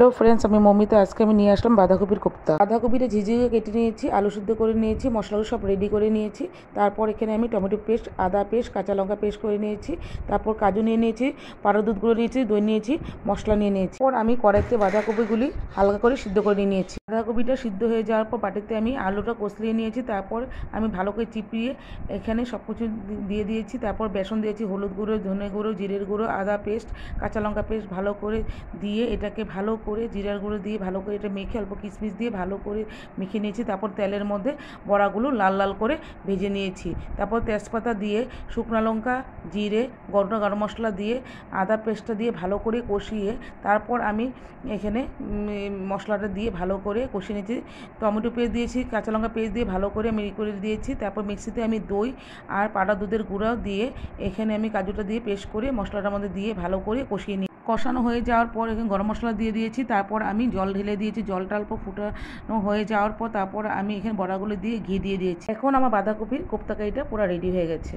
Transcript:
Hello friends, আমি মৌমিতা। আজকে আমি নিয়ে আসলাম বাঁধাকপির কোপ্তা। বাঁধাকপিটা ঝিঝিয়ে কেটে নিয়েছি, আলু সিদ্ধ করে নিয়েছি, মশলাগুলো সব রেডি করে নিয়েছি। তারপর এখানে আমি টমেটো পেস্ট, আদা পেস্ট, কাঁচা লঙ্কা পেস্ট করে নিয়েছি। তারপর কাজু নিয়ে নিয়েছি, পাউডার দুধ গুঁড়ো নিয়েছি, দই নিয়েছি, মশলা নিয়ে নিয়েছি। পর আমি কড়াইতে বাঁধাকপিগুলি হালকা করে সিদ্ধ করে নিয়েছি। বাঁধাকপিটা সিদ্ধ হয়ে যাওয়ার পর বাটিতে আমি আলুটা কষলিয়ে নিয়েছি। তারপর আমি ভালো করে চিপিয়ে এখানে সব কিছু দিয়ে দিয়েছি। তারপর বেসন দিয়েছি, হলুদ গুঁড়ো, ধনে গুঁড়ো, জিরের গুঁড়ো, আদা পেস্ট, কাঁচা লঙ্কা পেস্ট ভালো করে দিয়ে এটাকে ভালো করে জিরার গুঁড়ো দিয়ে ভালো করে এটা মেখে অল্প কিশমিশ দিয়ে ভালো করে মেখে নিয়েছি। তারপর তেলের মধ্যে বড়াগুলো লাল লাল করে ভেজে নিয়েছি। তারপর তেজপাতা দিয়ে, শুকনো লঙ্কা, জিরে, গরম মশলা দিয়ে, আদা পেস্টটা দিয়ে ভালো করে কষিয়ে তারপর আমি এখানে মশলাটা দিয়ে ভালো করে কষিয়ে নিয়েছি। টমেটো পেস্ট দিয়েছি, কাঁচা লঙ্কা পেস্ট দিয়ে ভালো করে আমি করে দিয়েছি। তারপর মিক্সিতে আমি দই আর পাউডার দুধের গুঁড়ো দিয়ে এখানে আমি কাজুটা দিয়ে পেস্ট করে মশলাটার মধ্যে দিয়ে ভালো করে কষিয়ে নিই। কষানো হয়ে যাওয়ার পর এখানে গরম মশলা দিয়ে দিয়েছি। তারপর আমি জল ঢেলে দিয়েছি। জলটা অল্প ফুটানো হয়ে যাওয়ার পর তারপর আমি এখানে বড়াগুলো দিয়ে ঘি দিয়ে দিয়েছি। এখন আমার বাঁধাকপির কোপ্তা কারিটা পুরো রেডি হয়ে গেছে।